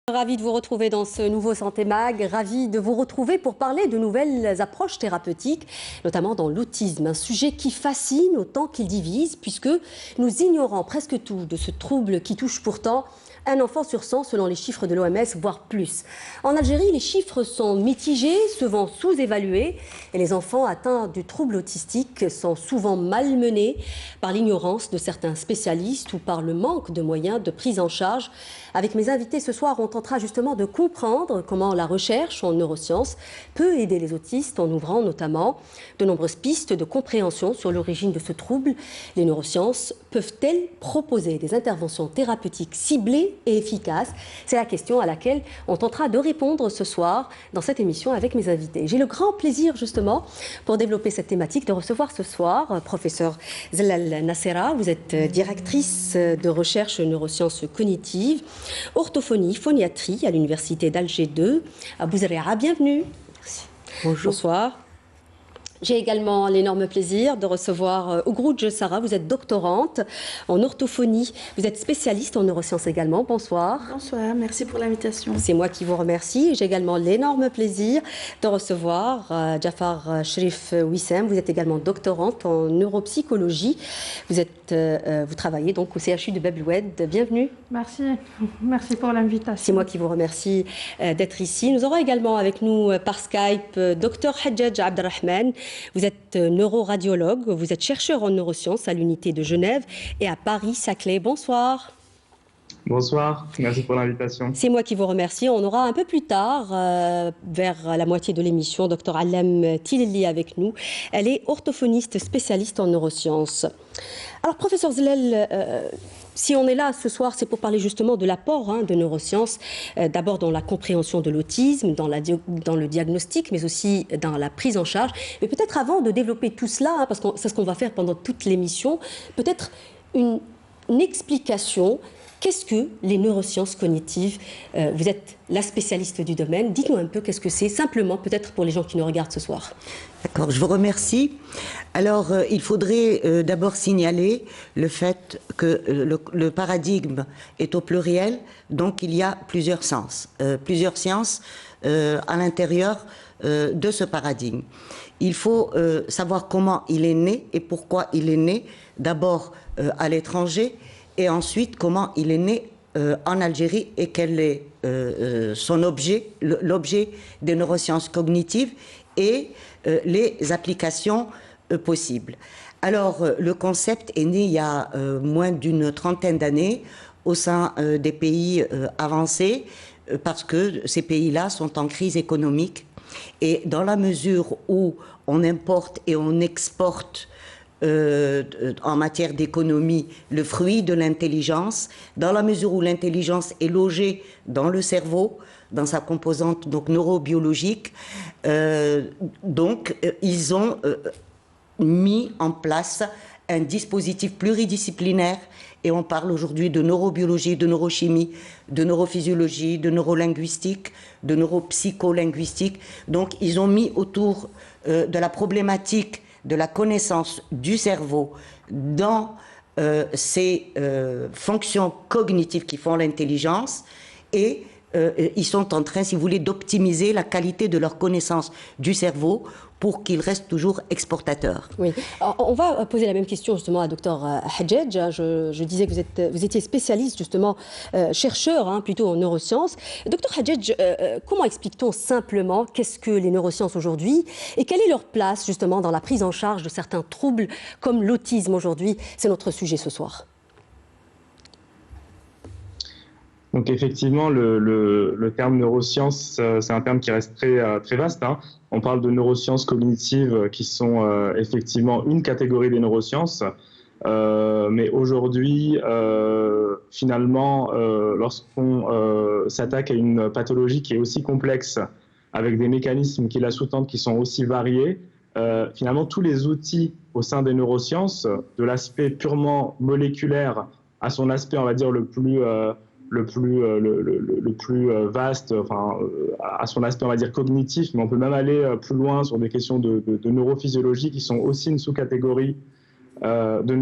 Ravi de vous retrouver dans ce nouveau Santé Mag, ravi de vous retrouver pour parler de nouvelles approches thérapeutiques, notamment dans l'autisme, un sujet qui fascine autant qu'il divise, puisque nous ignorons presque tout de ce trouble qui touche pourtant un enfant sur 100 selon les chiffres de l'OMS, voire plus. En Algérie, les chiffres sont mitigés, souvent sous-évalués, et les enfants atteints du trouble autistique sont souvent malmenés par l'ignorance de certains spécialistes ou par le manque de moyens de prise en charge. Avec mes invités ce soir, on tentera justement de comprendre comment la recherche en neurosciences peut aider les autistes en ouvrant notamment de nombreuses pistes de compréhension sur l'origine de ce trouble. Les neurosciences peuvent-elles proposer des interventions thérapeutiques ciblées et efficaces? C'est la question à laquelle on tentera de répondre ce soir dans cette émission avec mes invités. J'ai le grand plaisir justement pour développer cette thématique de recevoir ce soir professeur Zellal Nassera. Vous êtes directrice de recherche neurosciences cognitives, orthophonie, phoniatrie à l'université d'Alger 2 à Bouzerria. Bienvenue. Merci. Bonjour. Bonsoir. J'ai également l'énorme plaisir de recevoir Ougroudj Sarah. Vous êtes doctorante en orthophonie. Vous êtes spécialiste en neurosciences également. Bonsoir. Bonsoir, merci pour l'invitation. C'est moi qui vous remercie. J'ai également l'énorme plaisir de recevoir Jafar Sherif Wissem. Vous êtes également doctorante en neuropsychologie. Vous travaillez donc au CHU de Bab el-Oued. Bienvenue. Merci pour l'invitation. C'est moi qui vous remercie d'être ici. Nous aurons également avec nous par Skype Dr Hadjadj Abderrahman. Vous êtes neuroradiologue, vous êtes chercheur en neurosciences à l'unité de Genève et à Paris-Saclay. Bonsoir. Bonsoir, merci pour l'invitation. C'est moi qui vous remercie. On aura un peu plus tard, vers la moitié de l'émission, Dr Alem Tileli avec nous. Elle est orthophoniste spécialiste en neurosciences. Alors, professeur Zellal, si on est là ce soir, c'est pour parler justement de l'apport de neurosciences, d'abord dans la compréhension de l'autisme, dans le diagnostic, mais aussi dans la prise en charge. Mais peut-être avant de développer tout cela, parce que c'est ce qu'on va faire pendant toute l'émission, peut-être une explication. Qu'est-ce que les neurosciences cognitives? Vous êtes la spécialiste du domaine. Dites-nous un peu qu'est-ce que c'est, simplement, peut-être pour les gens qui nous regardent ce soir. D'accord, je vous remercie. Alors, il faudrait d'abord signaler le fait que le paradigme est au pluriel, donc il y a plusieurs sens, plusieurs sciences à l'intérieur de ce paradigme. Il faut savoir comment il est né et pourquoi il est né, d'abord à l'étranger, et ensuite comment il est né en Algérie et quel est son objet, l'objet des neurosciences cognitives et les applications possibles. Alors, le concept est né il y a moins d'une trentaine d'années au sein des pays avancés, parce que ces pays-là sont en crise économique. Et dans la mesure où on importe et on exporte en matière d'économie le fruit de l'intelligence, dans la mesure où l'intelligence est logée dans le cerveau, dans sa composante donc neurobiologique, ils ont mis en place un dispositif pluridisciplinaire, et on parle aujourd'hui de neurobiologie, de neurochimie, de neurophysiologie, de neurolinguistique, de neuropsycholinguistique. Donc ils ont mis autour de la problématique de la connaissance du cerveau dans ces fonctions cognitives qui font l'intelligence, et ils sont en train, si vous voulez, d'optimiser la qualité de leur connaissance du cerveau pour qu'il reste toujours exportateur. Oui. Alors, on va poser la même question justement à Dr Hadjadj. Je disais que vous étiez spécialiste justement, chercheur plutôt en neurosciences. Dr Hadjadj, comment explique-t-on simplement qu'est-ce que les neurosciences aujourd'hui et quelle est leur place justement dans la prise en charge de certains troubles comme l'autisme aujourd'hui? C'est notre sujet ce soir. Donc effectivement, le terme neurosciences, c'est un terme qui reste très vaste. On parle de neurosciences cognitives qui sont effectivement une catégorie des neurosciences. Mais aujourd'hui, finalement, lorsqu'on s'attaque à une pathologie qui est aussi complexe, avec des mécanismes qui la sous-tendent qui sont aussi variés, finalement tous les outils au sein des neurosciences, de l'aspect purement moléculaire à son aspect, on va dire, le plus vaste, à son aspect, on va dire, cognitif, mais on peut même aller plus loin sur des questions de neurophysiologie qui sont aussi une sous-catégorie de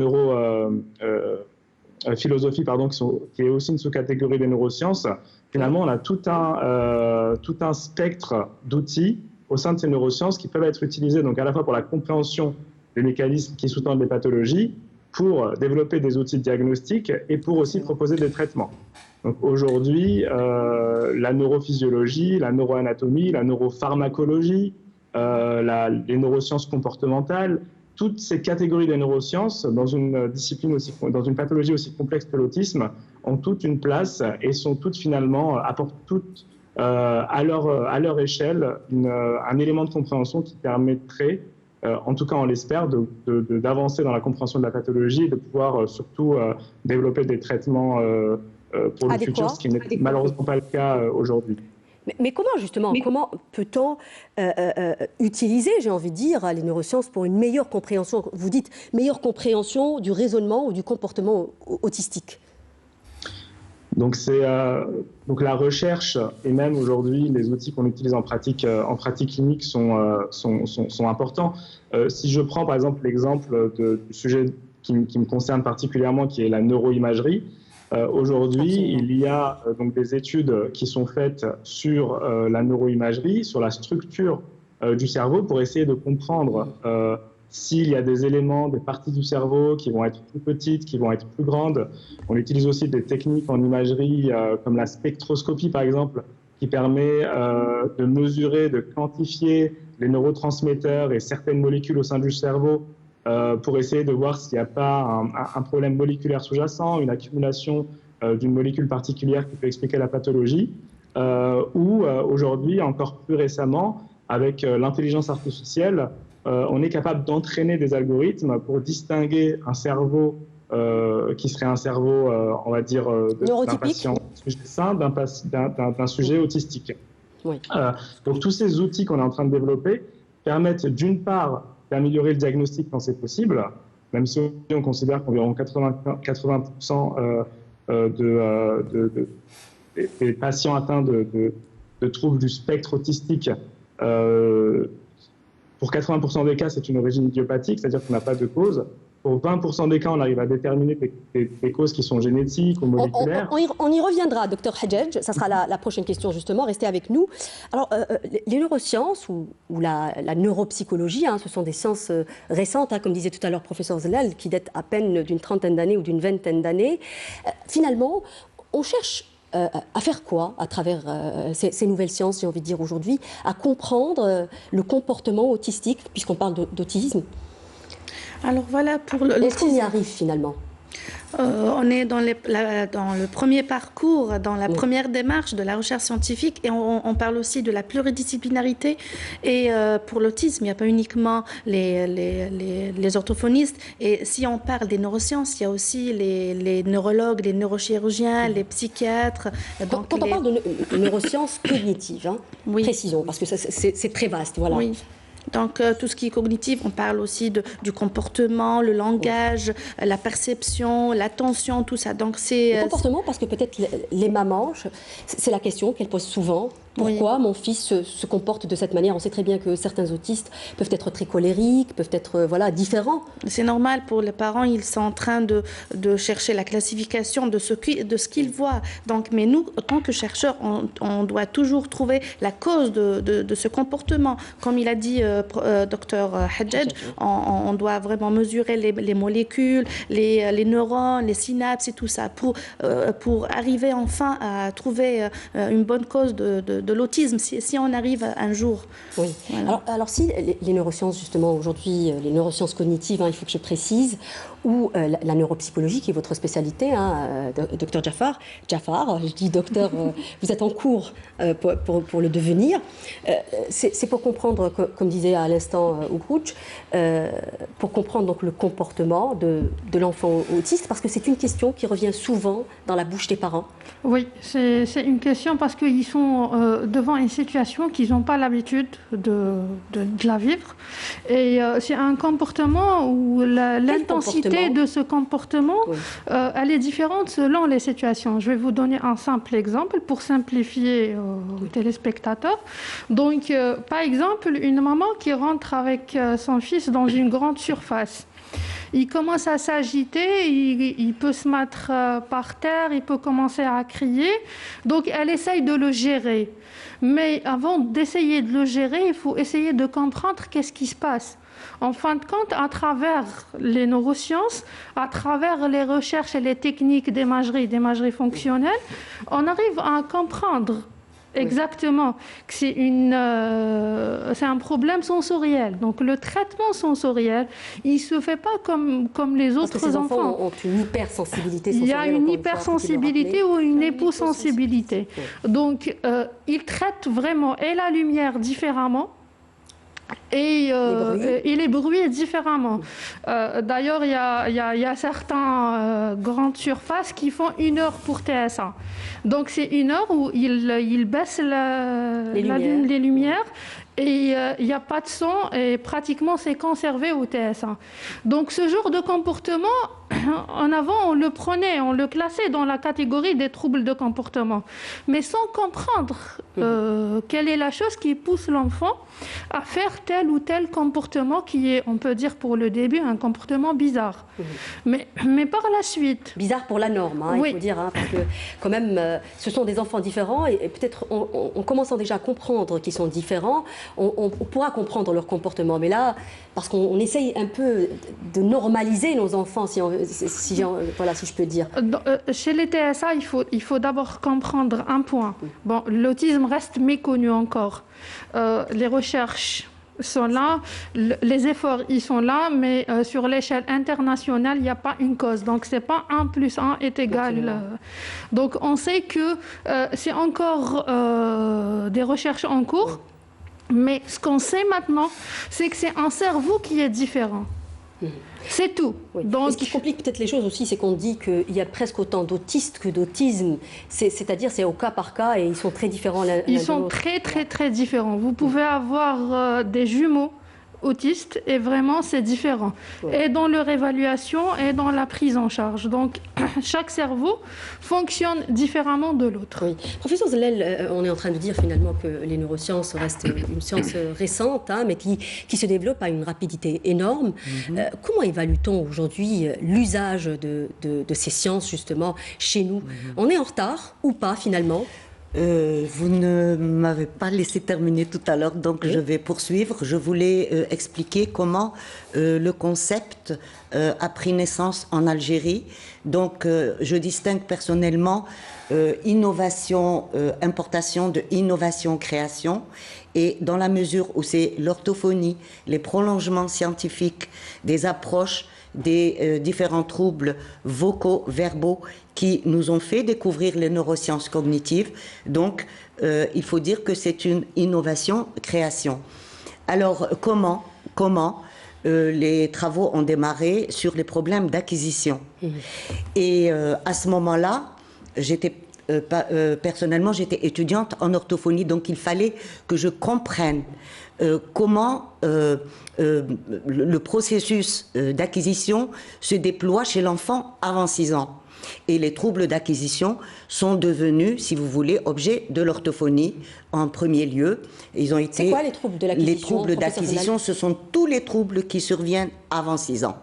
philosophie, pardon, qui est aussi une sous-catégorie des neurosciences, finalement, on a tout un spectre d'outils au sein de ces neurosciences qui peuvent être utilisés donc à la fois pour la compréhension des mécanismes qui sous-tendent les pathologies, pour développer des outils de diagnostic et pour aussi proposer des traitements. Donc aujourd'hui, la neurophysiologie, la neuroanatomie, la neuropharmacologie, les neurosciences comportementales, toutes ces catégories de neurosciences, dans une discipline aussi, dans une pathologie aussi complexe que l'autisme, ont toutes une place et sont toutes finalement, apportent toutes à leur échelle un élément de compréhension qui permettrait, en tout cas on l'espère, d'avancer dans la compréhension de la pathologie et de pouvoir surtout développer des traitements pour le futur, ce qui n'est malheureusement pas le cas aujourd'hui. Mais comment justement, comment peut-on utiliser, j'ai envie de dire, les neurosciences pour une meilleure compréhension, vous dites meilleure compréhension du raisonnement ou du comportement autistique? Donc donc la recherche et même aujourd'hui les outils qu'on utilise en pratique clinique sont importants. Si je prends par exemple l'exemple du sujet qui me concerne particulièrement, qui est la neuroimagerie, aujourd'hui il y a donc des études qui sont faites sur la neuroimagerie, sur la structure du cerveau pour essayer de comprendre s'il y a des éléments, des parties du cerveau qui vont être plus petites, qui vont être plus grandes. On utilise aussi des techniques en imagerie comme la spectroscopie par exemple, qui permet de mesurer, de quantifier les neurotransmetteurs et certaines molécules au sein du cerveau pour essayer de voir s'il n'y a pas un problème moléculaire sous-jacent, une accumulation d'une molécule particulière qui peut expliquer la pathologie. Ou aujourd'hui, encore plus récemment, avec l'intelligence artificielle, on est capable d'entraîner des algorithmes pour distinguer un cerveau qui serait un cerveau, on va dire, d'un patient sujet sain d'un sujet autistique. Oui. Donc tous ces outils qu'on est en train de développer permettent d'une part d'améliorer le diagnostic quand c'est possible, même si on considère qu'environ 80% des patients atteints de troubles du spectre autistique, pour 80% des cas, c'est une origine idiopathique, c'est-à-dire qu'on n'a pas de cause. Pour 20% des cas, on arrive à déterminer des causes qui sont génétiques ou moléculaires. On y reviendra, Dr Hadjedj. Ça sera la prochaine question, justement. Restez avec nous. Alors, les neurosciences ou la neuropsychologie, ce sont des sciences récentes, comme disait tout à l'heure le professeur Zelal, qui datent à peine d'une trentaine d'années ou d'une vingtaine d'années. Finalement, on cherche à faire quoi à travers ces nouvelles sciences, j'ai envie de dire aujourd'hui, à comprendre le comportement autistique, puisqu'on parle d'autisme? Alors voilà, pour le... Est-ce qu'on y arrive finalement? On est dans le premier parcours, dans la première démarche de la recherche scientifique, et on parle aussi de la pluridisciplinarité. Et pour l'autisme, il n'y a pas uniquement les orthophonistes. Et si on parle des neurosciences, il y a aussi les neurologues, les neurochirurgiens, les psychiatres. Quand on parle de neurosciences cognitives, précisons, parce que c'est très vaste. Voilà. Oui. Donc, tout ce qui est cognitif, on parle aussi du comportement, le langage, la perception, l'attention, tout ça. Donc, le comportement, parce que peut-être les mamans, c'est la question qu'elles posent souvent. Pourquoi mon fils se comporte de cette manière? On sait très bien que certains autistes peuvent être très colériques, peuvent être différents. C'est normal pour les parents, ils sont en train de chercher la classification de ce qu'ils voient. Donc, mais nous, en tant que chercheurs, on doit toujours trouver la cause de ce comportement. Comme il a dit Dr Hadjedj, on doit vraiment mesurer les molécules, les neurones, les synapses et tout ça pour arriver enfin à trouver une bonne cause de l'autisme, si on arrive un jour. Oui. Voilà. Alors si les neurosciences, justement, aujourd'hui, les neurosciences cognitives, il faut que je précise, ou la neuropsychologie, qui est votre spécialité, docteur Jafar, je dis docteur, vous êtes en cours pour le devenir. C'est pour comprendre, comme disait à l'instant Ougrouch, pour comprendre donc le comportement de l'enfant autiste, parce que c'est une question qui revient souvent dans la bouche des parents. Oui, c'est une question parce qu'ils sont devant une situation qu'ils n'ont pas l'habitude de la vivre. Et c'est un comportement où l'intensité de ce comportement, elle est différente selon les situations. Je vais vous donner un simple exemple pour simplifier aux téléspectateurs. Donc, par exemple, une maman qui rentre avec son fils dans une grande surface. il commence à s'agiter, il peut se mettre par terre, il peut commencer à crier. Donc elle essaye de le gérer. Mais avant d'essayer de le gérer, il faut essayer de comprendre qu'est-ce qui se passe. En fin de compte, à travers les neurosciences, à travers les recherches et les techniques d'imagerie fonctionnelle, on arrive à comprendre exactement que c'est un problème sensoriel. Donc le traitement sensoriel, il ne se fait pas comme les autres Parce que ces enfants. ont une hypersensibilité Il y sensorielle. a une hypersensibilité ou une hyposensibilité. Donc ils traitent vraiment et la lumière différemment, et les bruits différemment. D'ailleurs, il y a certaines grandes surfaces qui font 1 heure pour TSA. Donc c'est 1 heure où ils baissent les lumières et il n'y a pas de son et pratiquement c'est conservé au TSA. Donc ce genre de comportement, en avant, on le prenait, on le classait dans la catégorie des troubles de comportement, mais sans comprendre quelle est la chose qui pousse l'enfant à faire tel ou tel comportement qui est, on peut dire pour le début, un comportement bizarre. Mais par la suite... Bizarre pour la norme, hein, oui. Il faut dire, hein, parce que quand même, ce sont des enfants différents et peut-être en commençant déjà à comprendre qu'ils sont différents, on pourra comprendre leur comportement. Mais là, parce qu'on essaye un peu de normaliser nos enfants, si je peux dire. Chez les TSA, il faut d'abord comprendre un point. Bon, l'autisme reste méconnu encore. Les recherches sont là, les efforts ils sont là, mais sur l'échelle internationale, il n'y a pas une cause. Donc, ce n'est pas 1 + 1 est égal. Donc, on sait que c'est encore des recherches en cours, mais ce qu'on sait maintenant, c'est que c'est un cerveau qui est différent. C'est tout. Oui. Donc, ce qui complique peut-être les choses aussi, c'est qu'on dit qu'il y a presque autant d'autistes que d'autisme. C'est-à-dire c'est au cas par cas et ils sont très différents l'un de l'autre. Ils sont très différents. Vous pouvez avoir des jumeaux autistes et vraiment c'est différent. Oui. Et dans leur évaluation et dans la prise en charge. Donc chaque cerveau fonctionne différemment de l'autre. Oui. Professeur Zellel, on est en train de dire finalement que les neurosciences restent une science récente, hein, mais qui se développe à une rapidité énorme. Comment évalue-t-on aujourd'hui l'usage de ces sciences justement chez nous? On est en retard ou pas finalement? Vous ne m'avez pas laissé terminer tout à l'heure, donc je vais poursuivre. Je voulais expliquer comment le concept a pris naissance en Algérie. Donc, je distingue personnellement innovation, importation de innovation-création. Et dans la mesure où c'est l'orthophonie, les prolongements scientifiques des approches des différents troubles vocaux, verbaux qui nous ont fait découvrir les neurosciences cognitives. Donc, il faut dire que c'est une innovation-création. Alors, comment les travaux ont démarré sur les problèmes d'acquisition. Et à ce moment-là, personnellement, j'étais étudiante en orthophonie, donc il fallait que je comprenne comment le processus d'acquisition se déploie chez l'enfant avant 6 ans. Et les troubles d'acquisition sont devenus, si vous voulez, objet de l'orthophonie en premier lieu. Ils ont été. C'est quoi les troubles de l'acquisition? Les troubles d'acquisition, ce sont tous les troubles qui surviennent avant 6 ans.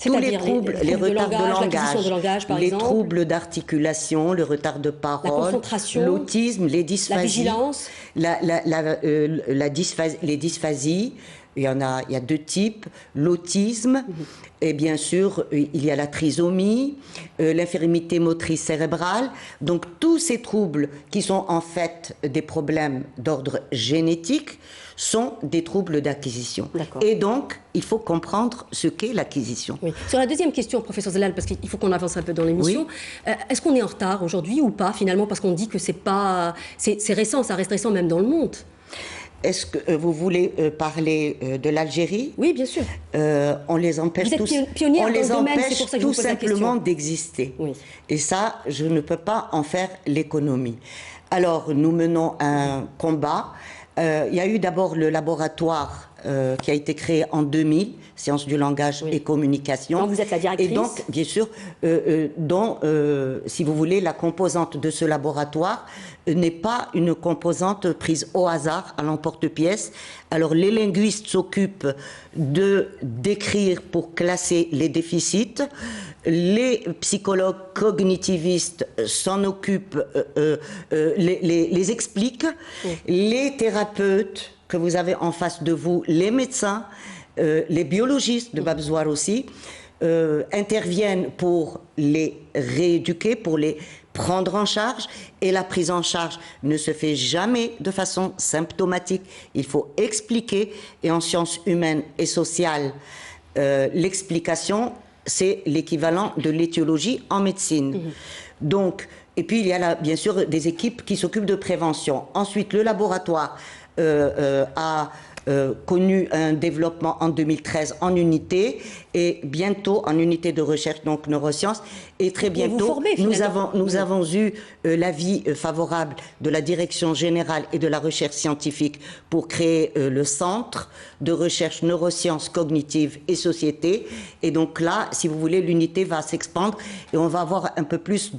Tous les troubles, les retards de langage, les troubles d'articulation, le retard de parole, la concentration, l'autisme, les dysphasies, la vigilance, les dysphasies. Il y a 2 types, l'autisme et bien sûr il y a la trisomie, l'infirmité motrice cérébrale. Donc tous ces troubles qui sont en fait des problèmes d'ordre génétique sont des troubles d'acquisition. Et donc, il faut comprendre ce qu'est l'acquisition. Oui. Sur la deuxième question, professeur Zellel, parce qu'il faut qu'on avance un peu dans l'émission, est-ce qu'on est en retard aujourd'hui ou pas, finalement, parce qu'on dit que c'est récent, ça reste récent même dans le monde? Est-ce que vous voulez parler de l'Algérie? Oui, bien sûr. On les empêche tous, on les empêche tout simplement d'exister. Oui. Et ça, je ne peux pas en faire l'économie. Alors, nous menons un combat. Il y a eu d'abord le laboratoire qui a été créée en 2000, Sciences du langage et communication. Donc vous êtes la directrice. Et donc, bien sûr, dont, si vous voulez, la composante de ce laboratoire n'est pas une composante prise au hasard, à l'emporte-pièce. Alors, les linguistes s'occupent d'écrire pour classer les déficits. Les psychologues cognitivistes s'en occupent, les expliquent. Oui. Les thérapeutes que vous avez en face de vous, les médecins, les biologistes de Babzoir aussi, interviennent pour les rééduquer, pour les prendre en charge, et la prise en charge ne se fait jamais de façon symptomatique. Il faut expliquer, et en sciences humaines et sociales, l'explication, c'est l'équivalent de l'étiologie en médecine. Donc, et puis il y a là, bien sûr, des équipes qui s'occupent de prévention. Ensuite, le laboratoire a connu un développement en 2013 en unité et bientôt en unité de recherche, donc neurosciences. Et très bientôt, nous avons eu l'avis favorable de la Direction générale et de la recherche scientifique pour créer le Centre de recherche neurosciences cognitives et société. Et donc là, si vous voulez, l'unité va s'expandre et on va avoir un peu plus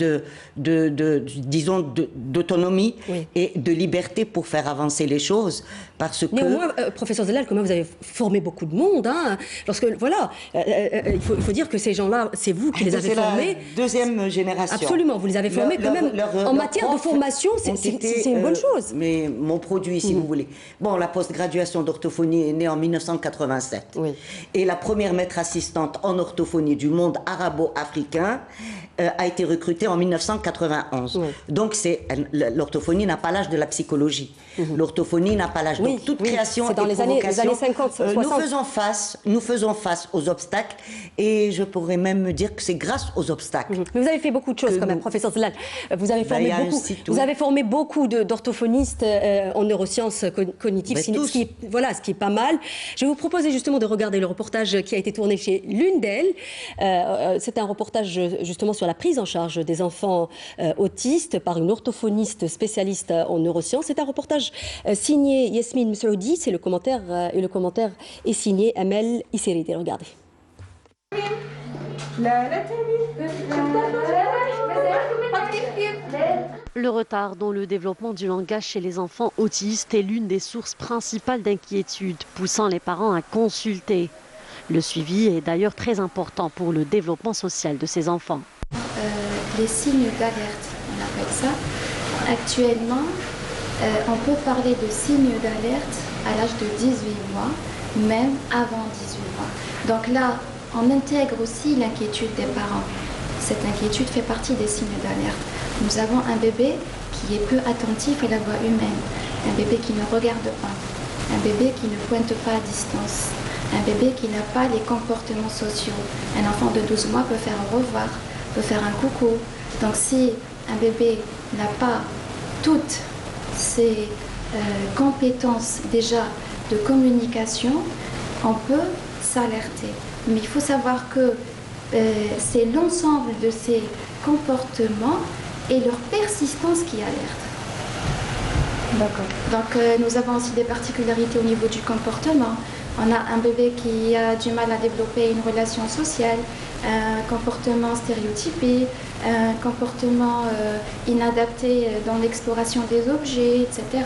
disons, d'autonomie et de liberté pour faire avancer les choses. Parce que... Néanmoins, professeur Zellal, quand même, vous avez formé beaucoup de monde. Hein, lorsque, voilà, il faut dire que ces gens-là, c'est vous qui les avez formés. La deuxième génération. Absolument, vous les avez formés quand même. En matière de formation, c'est une bonne chose. Mais mon produit, si vous voulez. Bon, la post-graduation d'orthophonie est née en 1987. Oui. Et la première maître assistante en orthophonie du monde arabo-africain a été recrutée en 1991. Oui. Donc, l'orthophonie n'a pas l'âge de la psychologie. L'orthophonie n'a pas l'âge. Oui, donc, toute création c'est dans les années 50, 60. Nous faisons face aux obstacles et je pourrais même me dire que c'est grâce aux obstacles. Mais vous avez fait beaucoup de choses quand même, professeur Zellal. Vous avez formé beaucoup d'orthophonistes en neurosciences cognitives, ce qui est pas mal. Je vais vous proposer justement de regarder le reportage qui a été tourné chez l'une d'elles. C'est un reportage justement sur la prise en charge des enfants autistes par une orthophoniste spécialiste en neurosciences. C'est un reportage signé Yasmine Msoudi, c'est le commentaire est signé Amel Isseridi. Regardez. Le retard dans le développement du langage chez les enfants autistes est l'une des sources principales d'inquiétude, poussant les parents à consulter. Le suivi est d'ailleurs très important pour le développement social de ces enfants. Les signes d'alerte, on appelle ça. Actuellement, on peut parler de signes d'alerte à l'âge de 18 mois, même avant 18 mois. Donc là, on intègre aussi l'inquiétude des parents. Cette inquiétude fait partie des signes d'alerte. Nous avons un bébé qui est peu attentif à la voix humaine, un bébé qui ne regarde pas, un bébé qui ne pointe pas à distance, un bébé qui n'a pas les comportements sociaux. Un enfant de 12 mois peut faire au revoir, peut faire un coucou. Donc si un bébé n'a pas toutes ces compétences déjà de communication, on peut s'alerter. Mais il faut savoir que c'est l'ensemble de ces comportements et leur persistance qui alerte. D'accord. Donc nous avons aussi des particularités au niveau du comportement. On a un bébé qui a du mal à développer une relation sociale, un comportement stéréotypé, un comportement inadapté dans l'exploration des objets, etc.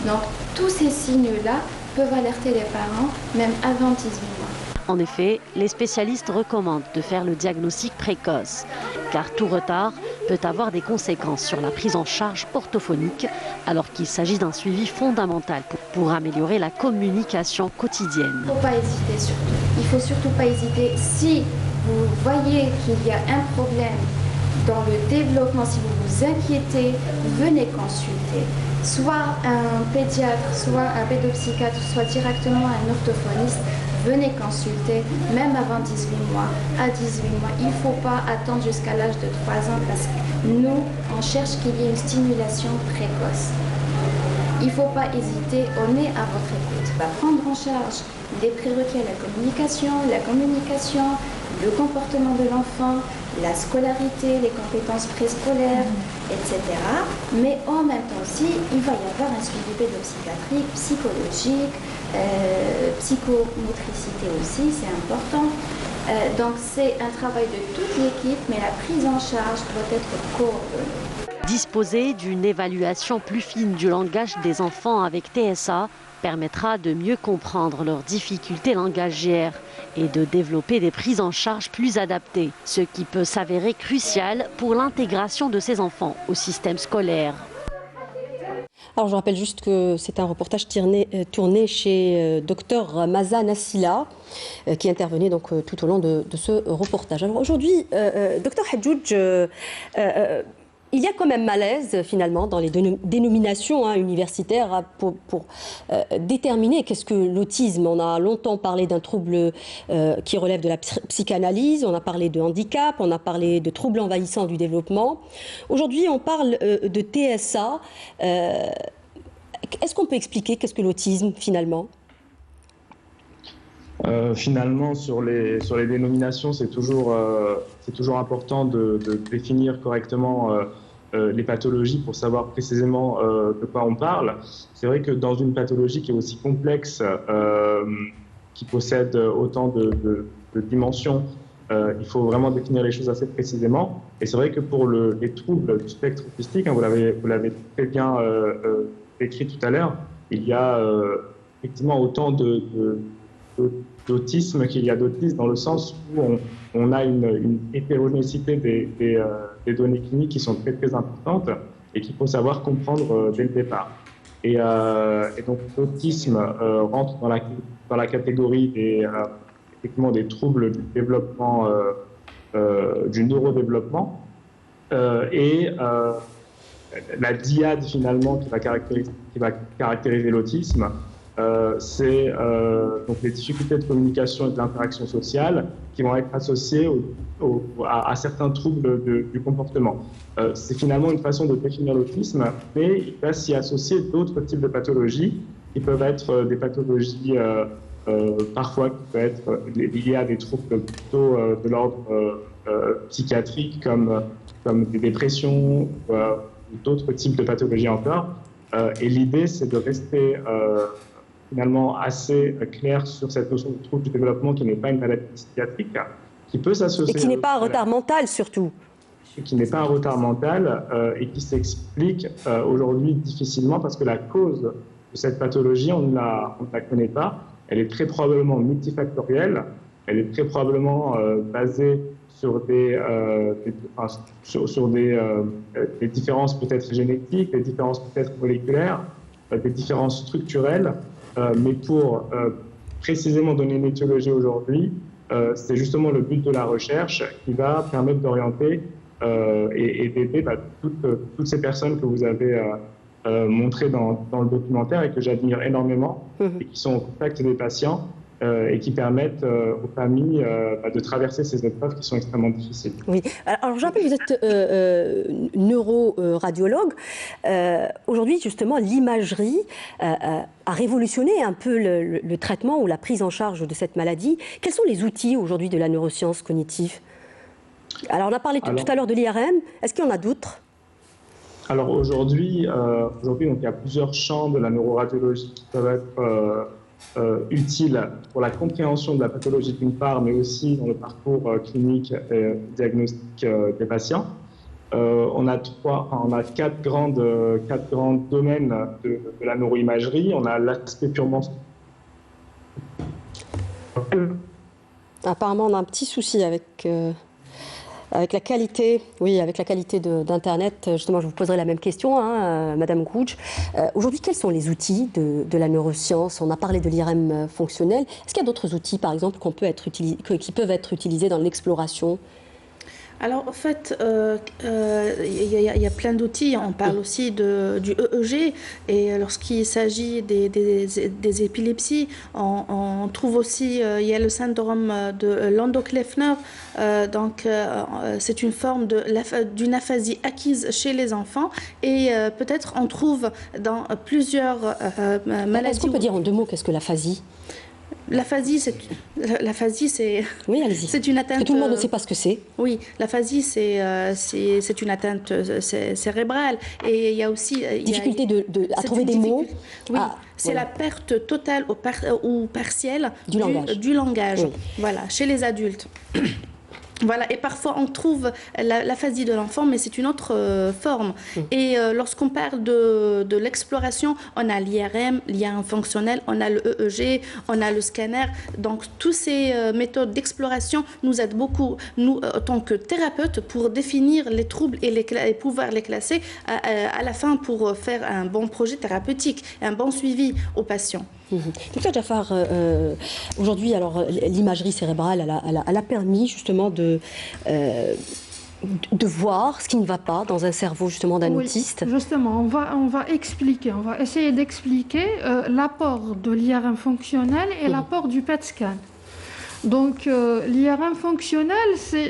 Donc tous ces signes-là peuvent alerter les parents, même avant 18 mois. En effet, les spécialistes recommandent de faire le diagnostic précoce, car tout retard peut avoir des conséquences sur la prise en charge orthophonique, alors qu'il s'agit d'un suivi fondamental pour améliorer la communication quotidienne. Il ne faut pas hésiter surtout. Il ne faut surtout pas hésiter. Si vous voyez qu'il y a un problème dans le développement, si vous vous inquiétez, venez consulter. Soit un pédiatre, soit un pédopsychiatre, soit directement un orthophoniste. Venez consulter, même avant 18 mois. À 18 mois, il ne faut pas attendre jusqu'à l'âge de 3 ans parce que nous, on cherche qu'il y ait une stimulation précoce. Il ne faut pas hésiter, on est à votre écoute. On va prendre en charge les prérequis à la communication le comportement de l'enfant, la scolarité, les compétences préscolaires, etc. Mais en même temps aussi, il va y avoir un suivi pédopsychiatrique, psychologique, psychomotricité aussi, c'est important. Donc c'est un travail de toute l'équipe, mais la prise en charge doit être coordonnée. Disposer d'une évaluation plus fine du langage des enfants avec TSA permettra de mieux comprendre leurs difficultés langagières et de développer des prises en charge plus adaptées, ce qui peut s'avérer crucial pour l'intégration de ces enfants au système scolaire. Alors je rappelle juste que c'est un reportage tourné chez Dr Maza Nassila qui intervenait donc tout au long de ce reportage. Alors aujourd'hui, Dr Hadjouj, il y a quand même malaise finalement dans les dénominations universitaires pour déterminer qu'est-ce que l'autisme. On a longtemps parlé d'un trouble qui relève de la psychanalyse, on a parlé de handicap, on a parlé de troubles envahissants du développement. Aujourd'hui, on parle de TSA. Est-ce qu'on peut expliquer qu'est-ce que l'autisme finalement ? Finalement, sur les dénominations, c'est toujours important de définir correctement les pathologies pour savoir précisément de quoi on parle. C'est vrai que dans une pathologie qui est aussi complexe, qui possède autant de dimensions, il faut vraiment définir les choses assez précisément. Et c'est vrai que pour les troubles du spectre autistique, vous l'avez très bien écrit tout à l'heure, il y a effectivement autant d'autisme qu'il y a d'autisme, dans le sens où on a une hétérogénéité des données cliniques qui sont très très importantes et qu'il faut savoir comprendre dès le départ. Et donc l'autisme rentre dans la catégorie effectivement des troubles du développement, du neurodéveloppement, et la dyade finalement qui va caractériser l'autisme. C'est donc les difficultés de communication et de l'interaction sociale qui vont être associées à certains troubles du comportement. C'est finalement une façon de définir l'autisme, mais il va s'y associer d'autres types de pathologies qui peuvent être des pathologies parfois qui peuvent être liées à des troubles plutôt de l'ordre psychiatrique comme des dépressions ou d'autres types de pathologies encore. Et l'idée, c'est de rester finalement assez clair sur cette notion de trouble du développement qui n'est pas une maladie psychiatrique, qui peut s'associer... Et qui n'est pas un retard mental surtout. Qui n'est pas un retard mental et qui s'explique aujourd'hui difficilement parce que la cause de cette pathologie, on ne la connaît pas. Elle est très probablement multifactorielle, elle est très probablement basée sur des différences peut-être génétiques, des différences peut-être moléculaires, des différences structurelles. Mais pour précisément donner une étiologie aujourd'hui, c'est justement le but de la recherche qui va permettre d'orienter et d'aider toutes ces personnes que vous avez montrées dans le documentaire et que j'admire énormément et qui sont au contact des patients et qui permettent aux familles de traverser ces épreuves qui sont extrêmement difficiles. Oui. Alors, je rappelle que vous êtes neuroradiologue. Aujourd'hui, justement, l'imagerie a révolutionné un peu le traitement ou la prise en charge de cette maladie. Quels sont les outils aujourd'hui de la neuroscience cognitive ? Alors, on a parlé tout à l'heure de l'IRM. Est-ce qu'il y en a d'autres ? Alors, aujourd'hui, donc, il y a plusieurs champs de la neuroradiologie qui peuvent être utile pour la compréhension de la pathologie d'une part, mais aussi dans le parcours clinique et diagnostique des patients. On a quatre grands domaines de la neuroimagerie. On a l'aspect purement... Apparemment, on a un petit souci avec la qualité, d'Internet. Justement, je vous poserai la même question, Madame Gouj. Aujourd'hui, quels sont les outils de la neuroscience ? On a parlé de l'IRM fonctionnel. Est-ce qu'il y a d'autres outils, par exemple, qui peuvent être utilisés dans l'exploration ? Alors, en fait, il y a plein d'outils. On parle aussi du EEG. Et lorsqu'il s'agit des épilepsies, on trouve aussi, il y a le syndrome de Landau-Kleffner. Donc, c'est une forme d'une aphasie acquise chez les enfants. Et peut-être on trouve dans plusieurs maladies... Est-ce qu'on peut dire en deux mots qu'est-ce que l'aphasie ? L'aphasie, Oui, allez-y. c'est une atteinte. Tout le monde ne sait pas ce que c'est. Oui, l'aphasie, c'est une atteinte cérébrale. Et il y a aussi. Difficulté à trouver des mots. Oui, c'est la perte totale ou partielle du langage. Oui. Voilà, chez les adultes. Voilà, et parfois on trouve l'aphasie de l'enfant, mais c'est une autre forme. Et lorsqu'on parle de l'exploration, on a l'IRM, l'IRM fonctionnel, on a le EEG, on a le scanner. Donc, toutes ces méthodes d'exploration nous aident beaucoup, nous, en tant que thérapeutes, pour définir les troubles et pouvoir les classer à la fin pour faire un bon projet thérapeutique, un bon suivi aux patients. Docteur Jaffar, aujourd'hui, alors l'imagerie cérébrale, elle a permis justement de voir ce qui ne va pas dans un cerveau justement d'un autiste. Justement, on va essayer d'expliquer l'apport de l'IRM fonctionnel et l'apport du PET scan. Donc l'IRM fonctionnel,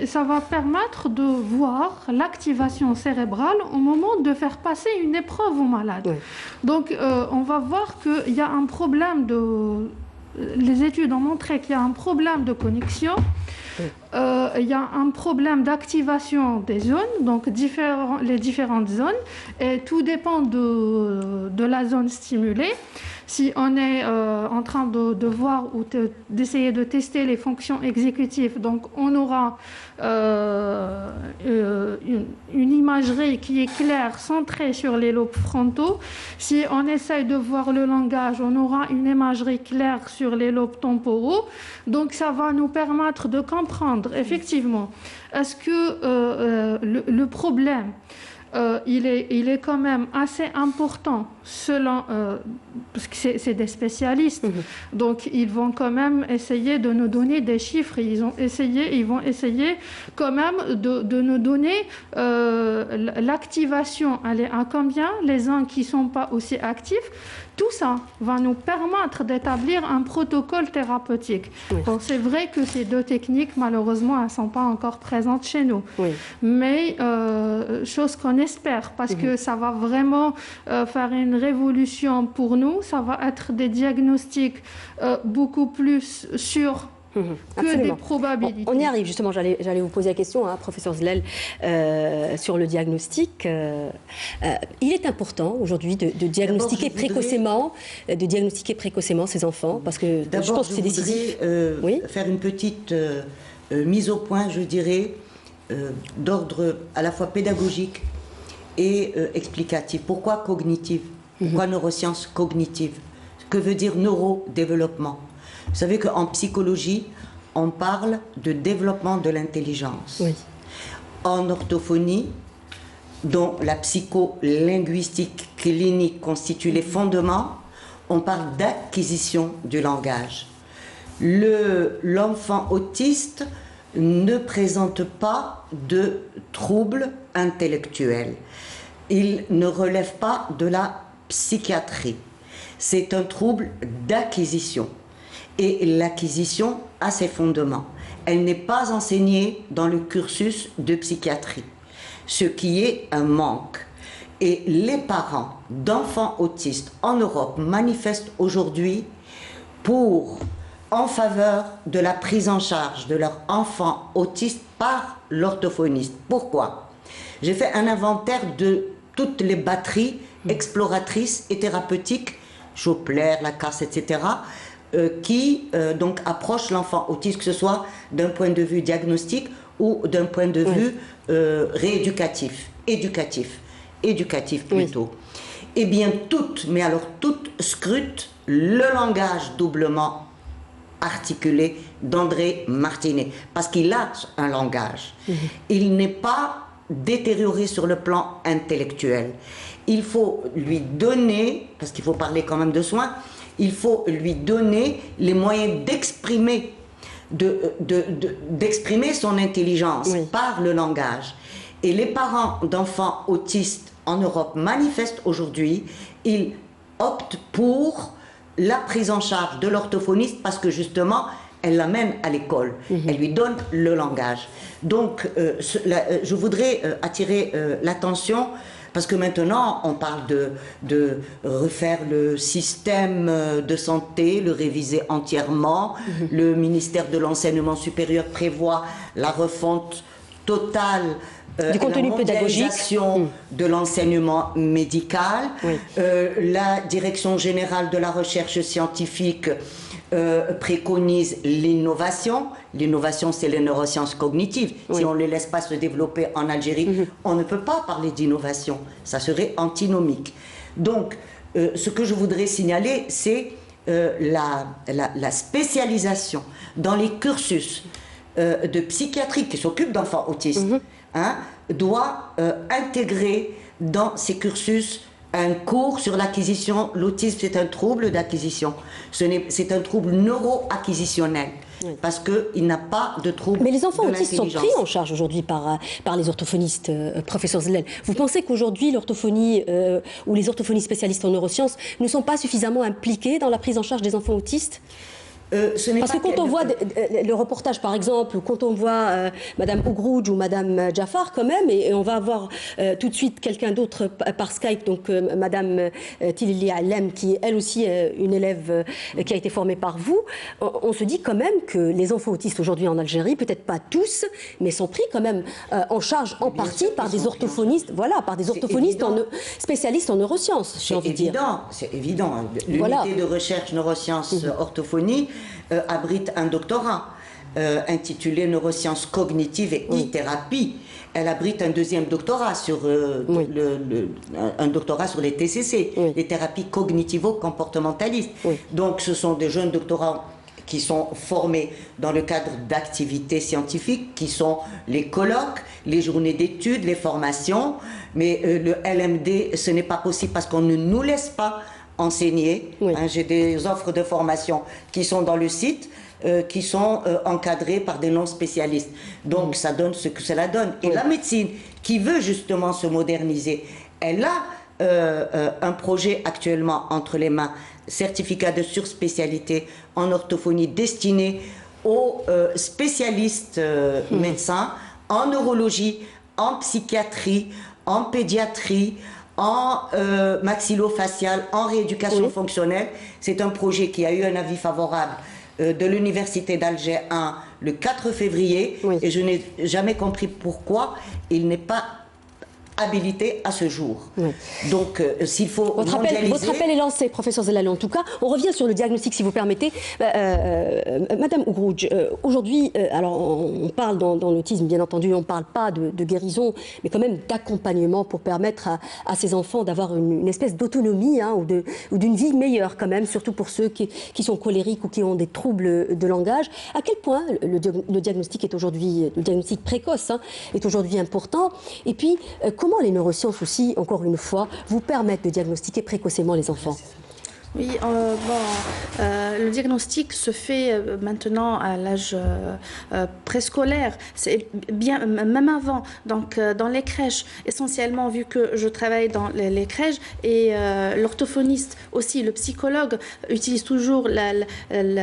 ça va permettre de voir l'activation cérébrale au moment de faire passer une épreuve au malade. Oui. Donc on va voir qu'il y a un problème les études ont montré qu'il y a un problème de connexion. Il y a un problème d'activation des zones, donc les différentes zones, et tout dépend de la zone stimulée. Si on est en train de voir ou d'essayer de tester les fonctions exécutives, donc on aura une imagerie qui est claire, centrée sur les lobes frontaux. Si on essaye de voir le langage, on aura une imagerie claire sur les lobes temporaux. Donc ça va nous permettre de comprendre effectivement, est-ce que le problème il est quand même assez important selon, parce que c'est des spécialistes, donc ils vont quand même essayer de nous donner des chiffres, ils vont essayer quand même de nous donner l'activation, elle est à combien, les uns qui ne sont pas aussi actifs. Tout ça va nous permettre d'établir un protocole thérapeutique. Oui. Bon, c'est vrai que ces deux techniques, malheureusement, elles ne sont pas encore présentes chez nous. Oui. Mais chose qu'on espère, parce que ça va vraiment faire une révolution pour nous. Ça va être des diagnostics beaucoup plus sûrs que des probabilités. On y arrive, justement, j'allais vous poser la question, professeur Zlel, sur le diagnostic. Il est important aujourd'hui de diagnostiquer précocement ces enfants, parce que je pense que c'est décisif. Faire une petite mise au point, je dirais, d'ordre à la fois pédagogique et explicatif. Pourquoi cognitive? Pourquoi neurosciences cognitives? Que veut dire neurodéveloppement? Vous savez qu'en psychologie, on parle de développement de l'intelligence. Oui. En orthophonie, dont la psycholinguistique clinique constitue les fondements, on parle d'acquisition du langage. L'enfant autiste ne présente pas de troubles intellectuels. Il ne relève pas de la psychiatrie. C'est un trouble d'acquisition. Et l'acquisition a ses fondements. Elle n'est pas enseignée dans le cursus de psychiatrie, ce qui est un manque. Et les parents d'enfants autistes en Europe manifestent aujourd'hui en faveur de la prise en charge de leur enfant autiste par l'orthophoniste. Pourquoi? J'ai fait un inventaire de toutes les batteries exploratrices et thérapeutiques, Chopler, Lacasse, etc., qui donc approchent l'enfant autiste, que ce soit d'un point de vue diagnostique ou d'un point de vue rééducatif, éducatif plutôt. Eh bien toutes scrutent le langage doublement articulé d'André Martinet, parce qu'il a un langage. Il n'est pas détérioré sur le plan intellectuel. Il faut lui donner, parce qu'il faut parler quand même de soins, il faut lui donner les moyens d'exprimer son intelligence par le langage. Et les parents d'enfants autistes en Europe manifestent aujourd'hui, ils optent pour la prise en charge de l'orthophoniste parce que justement, elle l'amène à l'école, elle lui donne le langage. Donc, je voudrais attirer l'attention parce que maintenant, on parle de refaire le système de santé, le réviser entièrement. Le ministère de l'Enseignement supérieur prévoit la refonte totale du contenu pédagogique de l'enseignement médical. La Direction générale de la recherche scientifique préconise l'innovation. L'innovation, c'est les neurosciences cognitives. Si on ne les laisse pas se développer en Algérie, on ne peut pas parler d'innovation. Ça serait antinomique. Donc, ce que je voudrais signaler, c'est la spécialisation dans les cursus de psychiatrie qui s'occupent d'enfants autistes, doit intégrer dans ces cursus un cours sur l'acquisition. L'autisme, c'est un trouble d'acquisition. C'est un trouble neuro-acquisitionnel. Parce qu'il n'a pas de trouble. Mais les enfants autistes sont pris en charge aujourd'hui par les orthophonistes, professeur Zellel. Vous pensez qu'aujourd'hui, l'orthophonie ou les orthophonies spécialistes en neurosciences ne sont pas suffisamment impliqués dans la prise en charge des enfants autistes ? Parce que quand on voit le reportage, par exemple, ou quand on voit Madame Ougroudj ou Madame Jafar, quand même, et on va avoir tout de suite quelqu'un d'autre par Skype, donc Madame Tilili Alem, qui est elle aussi une élève qui a été formée par vous, on se dit quand même que les enfants autistes aujourd'hui en Algérie, peut-être pas tous, mais sont pris quand même en charge en partie par des orthophonistes, voilà, par des orthophonistes spécialistes en neurosciences, j'ai envie de dire. C'est évident. L'unité de recherche neurosciences orthophonie abrite un doctorat intitulé Neurosciences cognitives et e-thérapie. Elle abrite un deuxième doctorat sur un doctorat sur les TCC, les thérapies cognitivo-comportementalistes. Donc ce sont des jeunes doctorants qui sont formés dans le cadre d'activités scientifiques, qui sont les colloques, les journées d'études, les formations. Mais le LMD, ce n'est pas possible parce qu'on ne nous laisse pas enseigner. J'ai des offres de formation qui sont dans le site, qui sont encadrées par des non-spécialistes. Donc ça donne ce que cela donne. Et la médecine, qui veut justement se moderniser, elle a un projet actuellement entre les mains, certificat de surspécialité en orthophonie destiné aux spécialistes médecins en neurologie, en psychiatrie, en pédiatrie, en maxillofacial, en rééducation fonctionnelle. C'est un projet qui a eu un avis favorable de l'Université d'Alger 1 le 4 février et je n'ai jamais compris pourquoi il n'est pas habilité à ce jour. Donc, s'il faut votre appel est lancé, professeur Zellal. En tout cas, on revient sur le diagnostic, si vous permettez. Madame Ougroudj, aujourd'hui, alors on parle dans l'autisme, bien entendu, on ne parle pas de guérison, mais quand même d'accompagnement pour permettre à ces enfants d'avoir une espèce d'autonomie ou d'une vie meilleure quand même, surtout pour ceux qui sont colériques ou qui ont des troubles de langage. À quel point le diagnostic est aujourd'hui, le diagnostic précoce est aujourd'hui important? Et puis, comment les neurosciences aussi, encore une fois, vous permettent de diagnostiquer précocement les enfants? Oui, le diagnostic se fait maintenant à l'âge préscolaire, c'est bien même avant. Donc dans les crèches, essentiellement vu que je travaille dans les crèches et l'orthophoniste aussi, le psychologue utilise toujours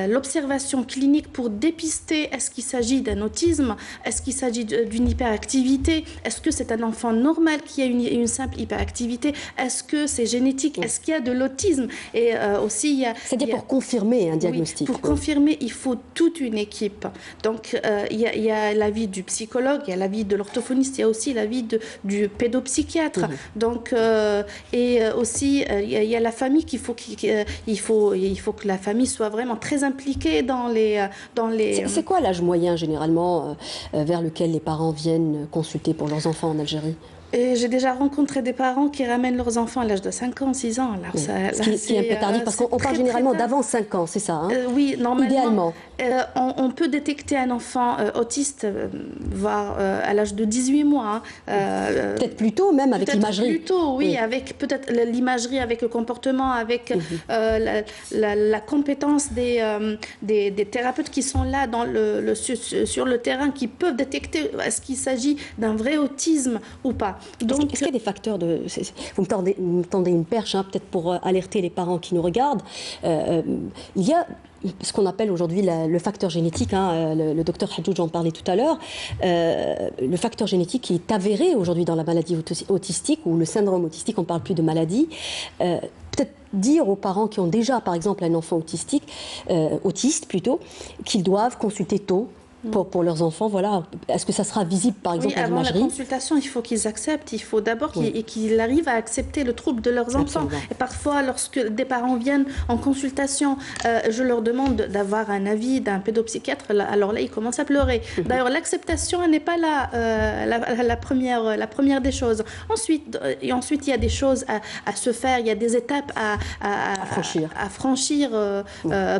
l'observation clinique pour dépister est-ce qu'il s'agit d'un autisme, est-ce qu'il s'agit d'une hyperactivité, est-ce que c'est un enfant normal qui a une simple hyperactivité, est-ce que c'est génétique, est-ce qu'il y a de l'autisme et aussi, c'est-à-dire pour confirmer un diagnostic. Oui, pour confirmer, il faut toute une équipe. Donc, il y a l'avis du psychologue, il y a l'avis de l'orthophoniste, il y a aussi l'avis du pédopsychiatre. Donc, et aussi, il y a la famille il faut que la famille soit vraiment très impliquée dans les. C'est quoi l'âge moyen généralement vers lequel les parents viennent consulter pour leurs enfants en Algérie? Et j'ai déjà rencontré des parents qui ramènent leurs enfants à l'âge de 5 ans, 6 ans. Alors ce qui est un peu tardif, parce qu'on parle généralement d'avant 5 ans, c'est ça oui, normalement. Idéalement. On peut détecter un enfant autiste, voire à l'âge de 18 mois. Peut-être plus tôt, même avec l'imagerie. Plus tôt, oui, avec peut-être l'imagerie, avec le comportement, avec la compétence des thérapeutes qui sont là sur le terrain, qui peuvent détecter est-ce qu'il s'agit d'un vrai autisme ou pas. Donc, est-ce qu'il y a des facteurs de... Vous me tendez une perche, hein, peut-être pour alerter les parents qui nous regardent. Il y a ce qu'on appelle aujourd'hui le facteur génétique, hein, le docteur Hadjoudj en parlait tout à l'heure, le facteur génétique qui est avéré aujourd'hui dans la maladie autistique ou le syndrome autistique, on ne parle plus de maladie. Peut-être dire aux parents qui ont déjà, par exemple, un enfant autiste plutôt, qu'ils doivent consulter tôt pour leurs enfants, voilà. Est-ce que ça sera visible, par exemple, à l'imagerie ? Avant la consultation, il faut qu'ils acceptent. Il faut d'abord qu'ils arrivent à accepter le trouble de leurs enfants. Et parfois, lorsque des parents viennent en consultation, je leur demande d'avoir un avis d'un pédopsychiatre. Alors là, ils commencent à pleurer. D'ailleurs, l'acceptation n'est pas la première des choses. Ensuite, il y a des choses à se faire. Il y a des étapes à franchir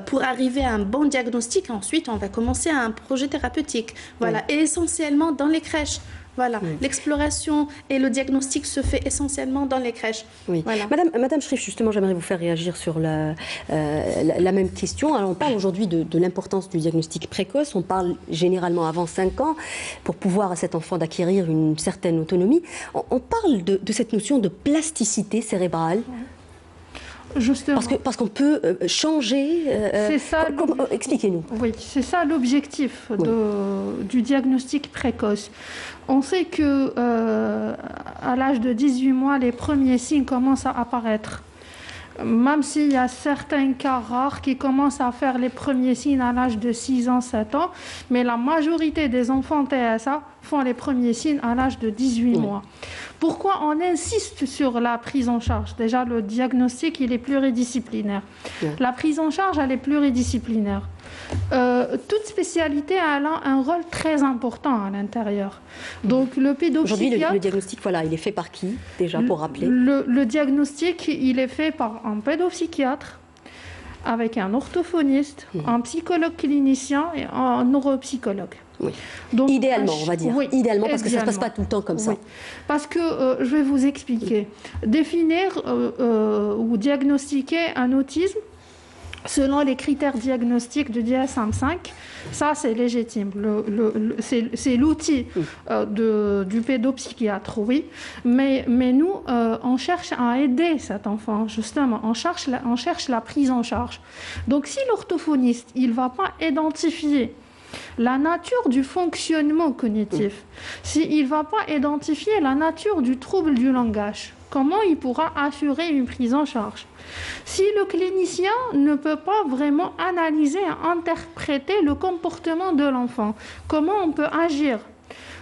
pour arriver à un bon diagnostic. Ensuite, on va commencer à un projet thérapeutique, voilà, et essentiellement dans les crèches. Voilà, l'exploration et le diagnostic se fait essentiellement dans les crèches. Oui. Voilà. Madame Schrif, justement, j'aimerais vous faire réagir sur la même question. Alors, on parle aujourd'hui de l'importance du diagnostic précoce. On parle généralement avant 5 ans pour pouvoir à cet enfant d'acquérir une certaine autonomie. On parle de cette notion de plasticité cérébrale. Justement. Parce qu'on peut changer. C'est ça. Expliquez-nous. Oui, c'est ça l'objectif du diagnostic précoce. On sait que à l'âge de 18 mois, les premiers signes commencent à apparaître. Même s'il y a certains cas rares qui commencent à faire les premiers signes à l'âge de 6 ans, 7 ans, mais la majorité des enfants TSA font les premiers signes à l'âge de 18 mois. Pourquoi on insiste sur la prise en charge? Déjà, le diagnostic, il est pluridisciplinaire. La prise en charge, elle est pluridisciplinaire. Toute spécialité a un rôle très important à l'intérieur. Donc, le pédopsychiatre... Aujourd'hui, le diagnostic, voilà, il est fait par qui, déjà, pour rappeler? Le diagnostic, il est fait par un pédopsychiatre, avec un orthophoniste, un psychologue clinicien et un neuropsychologue. Oui. Donc, idéalement, on va dire. Oui, idéalement, parce que ça ne se passe pas tout le temps comme ça. Oui. Parce que, je vais vous expliquer. Définir ou diagnostiquer un autisme selon les critères diagnostiques du DSM-5, ça c'est légitime. C'est l'outil du pédopsychiatre, oui. Mais nous, on cherche à aider cet enfant, justement. On cherche la prise en charge. Donc si l'orthophoniste, il ne va pas identifier la nature du fonctionnement cognitif, s'il ne va pas identifier la nature du trouble du langage, comment il pourra assurer une prise en charge? Si le clinicien ne peut pas vraiment analyser et interpréter le comportement de l'enfant, comment on peut agir?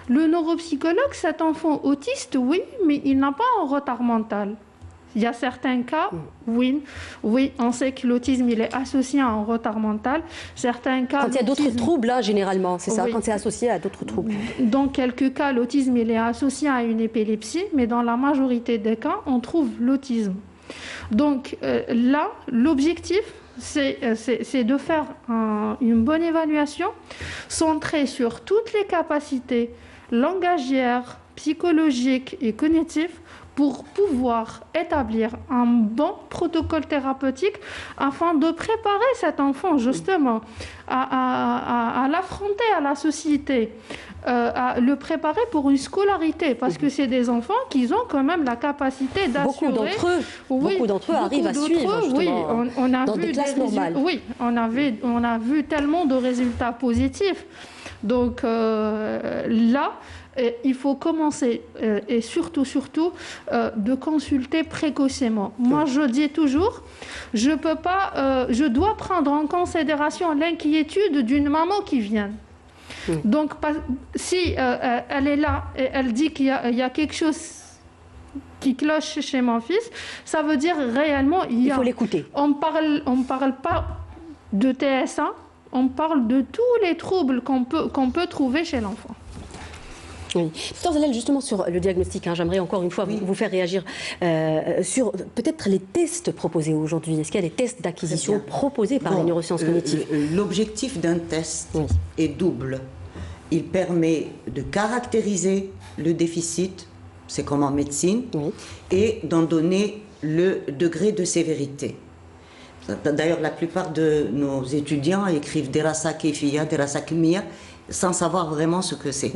Le neuropsychologue, cet enfant autiste, oui, mais il n'a pas un retard mental. Il y a certains cas, oui, on sait que l'autisme, il est associé à un retard mental. Certains cas... Quand il y a d'autres troubles, là, généralement, c'est ça, quand c'est associé à d'autres troubles. Dans quelques cas, l'autisme, il est associé à une épilepsie, mais dans la majorité des cas, on trouve l'autisme. Donc là, l'objectif, c'est de faire une bonne évaluation centrée sur toutes les capacités langagières, psychologiques et cognitives pour pouvoir établir un bon protocole thérapeutique afin de préparer cet enfant justement à l'affronter à la société, à le préparer pour une scolarité, parce que c'est des enfants qui ont quand même la capacité d'assurer... Beaucoup d'entre eux arrivent à suivre, justement, on a dans des classes normales. Oui, on a vu tellement de résultats positifs. Donc là... il faut commencer et surtout de consulter précocement. Moi, je dis toujours, je dois prendre en considération l'inquiétude d'une maman qui vient. Donc, si elle est là et elle dit qu'il y a quelque chose qui cloche chez mon fils, ça veut dire réellement il faut l'écouter. On parle pas de TSA, on parle de tous les troubles qu'on peut trouver chez l'enfant. Oui. Docteur Zalel, justement sur le diagnostic, j'aimerais encore une fois vous faire réagir sur peut-être les tests proposés aujourd'hui. Est-ce qu'il y a des tests d'acquisition proposés par les neurosciences cognitives? L'objectif d'un test est double. Il permet de caractériser le déficit, c'est comme en médecine, et d'en donner le degré de sévérité. D'ailleurs, la plupart de nos étudiants écrivent Derasa Kefia, Derasa Kemia, sans savoir vraiment ce que c'est.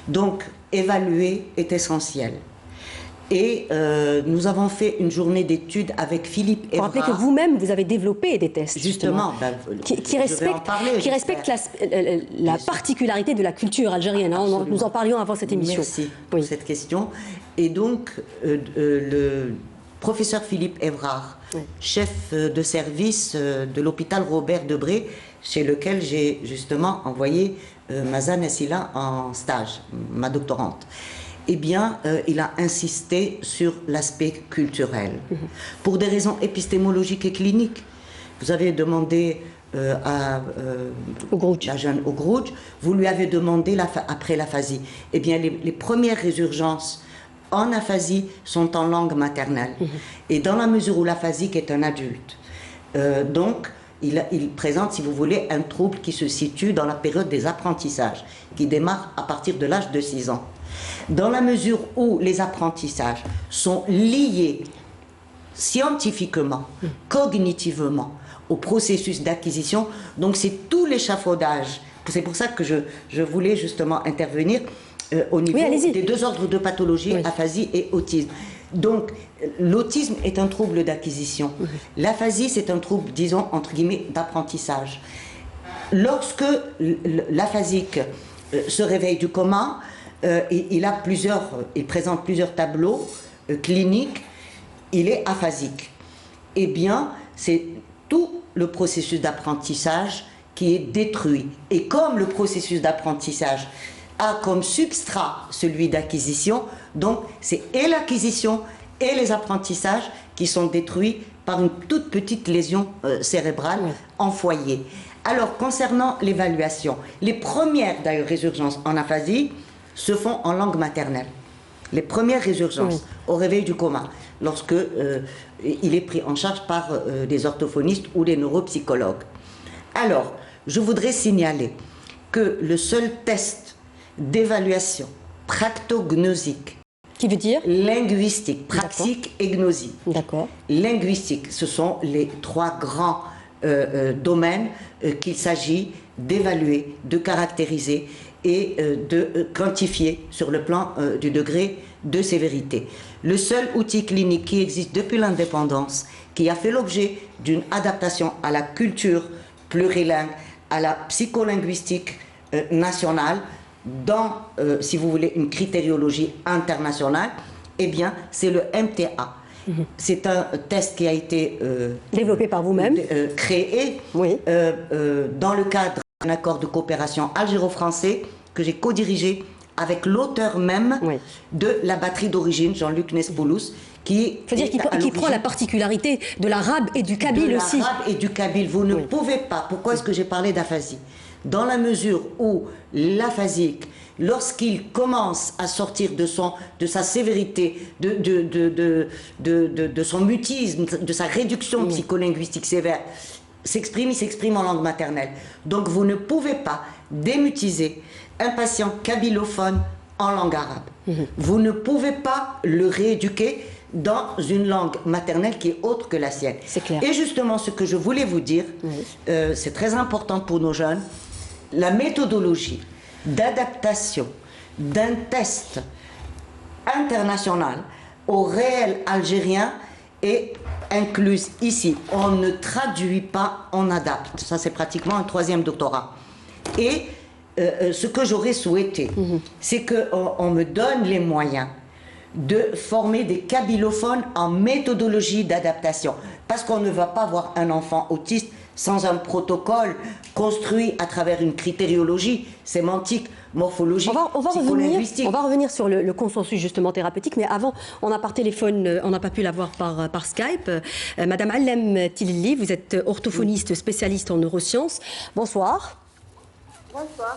Donc, évaluer est essentiel. Et nous avons fait une journée d'études avec Philippe Evrard. Vous rappelez que vous-même, vous avez développé des tests. Justement. Qui respectent la particularité de la culture algérienne. Hein. Nous en parlions avant cette émission. Merci pour cette question. Et donc, le professeur Philippe Evrard, chef de service de l'hôpital Robert Debré, chez lequel j'ai justement envoyé Mazan Essila en stage, ma doctorante. Eh bien, il a insisté sur l'aspect culturel, pour des raisons épistémologiques et cliniques. Vous avez demandé la jeune Ogrouj, vous lui avez demandé après l'aphasie. Eh bien, les premières résurgences en aphasie sont en langue maternelle. Et dans la mesure où l'aphasique est un adulte, donc, il présente, si vous voulez, un trouble qui se situe dans la période des apprentissages, qui démarre à partir de l'âge de 6 ans. Dans la mesure où les apprentissages sont liés scientifiquement, cognitivement, au processus d'acquisition, donc c'est tout l'échafaudage. C'est pour ça que je voulais justement intervenir au niveau des deux ordres de pathologie, aphasie et autisme. Donc, l'autisme est un trouble d'acquisition. L'aphasie, c'est un trouble, disons, entre guillemets, d'apprentissage. Lorsque l'aphasique se réveille du coma, il présente plusieurs tableaux cliniques, il est aphasique. Eh bien, c'est tout le processus d'apprentissage qui est détruit. Et comme le processus d'apprentissage a comme substrat celui d'acquisition, donc c'est et l'acquisition et les apprentissages qui sont détruits par une toute petite lésion cérébrale en foyer. Alors, concernant l'évaluation, les premières d'ailleurs résurgences en aphasie se font en langue maternelle. Les premières résurgences au réveil du coma, lorsque il est pris en charge par des orthophonistes ou des neuropsychologues. Alors, je voudrais signaler que le seul test d'évaluation practognosique, qui veut dire linguistique, pratique et gnosie. D'accord. Linguistique, ce sont les trois grands domaines qu'il s'agit d'évaluer, de caractériser et de quantifier sur le plan du degré de sévérité. Le seul outil clinique qui existe depuis l'indépendance, qui a fait l'objet d'une adaptation à la culture plurilingue, à la psycholinguistique nationale, dans, si vous voulez, une critériologie internationale, eh bien, c'est le MTA. C'est un test qui a été développé par vous-même, créé dans le cadre d'un accord de coopération algéro-français que j'ai co-dirigé avec l'auteur même de la batterie d'origine, Jean-Luc Nespoulos, qui prend la particularité de l'arabe et du kabyle aussi. De l'arabe et du kabyle. Vous ne pouvez pas. Pourquoi est-ce que j'ai parlé d'aphasie? Dans la mesure où l'aphasique, lorsqu'il commence à sortir de sa sévérité, de son mutisme, de sa réduction psycholinguistique sévère, il s'exprime en langue maternelle. Donc vous ne pouvez pas démutiser un patient kabylophone en langue arabe. Vous ne pouvez pas le rééduquer dans une langue maternelle qui est autre que la sienne. C'est clair. Et justement, ce que je voulais vous dire, c'est très important pour nos jeunes, la méthodologie d'adaptation d'un test international au réel algérien est incluse ici. On ne traduit pas, on adapte. Ça, c'est pratiquement un 3e doctorat. Et ce que j'aurais souhaité, c'est qu'on me donne les moyens de former des kabylophones en méthodologie d'adaptation. Parce qu'on ne va pas voir un enfant autiste sans un protocole construit à travers une critériologie sémantique, morphologique, psycholinguistique. On va revenir sur le consensus justement thérapeutique, mais avant, on a par téléphone, on n'a pas pu l'avoir par Skype. Madame Allem Tilili, vous êtes orthophoniste spécialiste en neurosciences. Bonsoir. Bonsoir.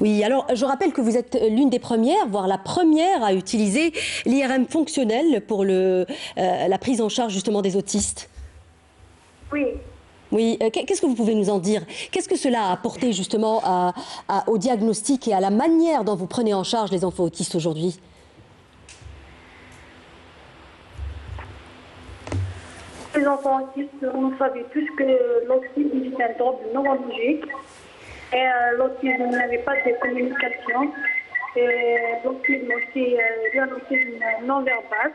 Oui, alors je rappelle que vous êtes l'une des premières, voire la première à utiliser l'IRM fonctionnel pour la prise en charge justement des autistes. Oui. Oui, qu'est-ce que vous pouvez nous en dire? Qu'est-ce que cela a apporté justement au diagnostic et à la manière dont vous prenez en charge les enfants autistes aujourd'hui? Les enfants autistes, on savait tous que l'autisme est un trouble neurologique et l'autisme n'avait pas de communication. Et l'autisme aussi, l'autisme non verbal.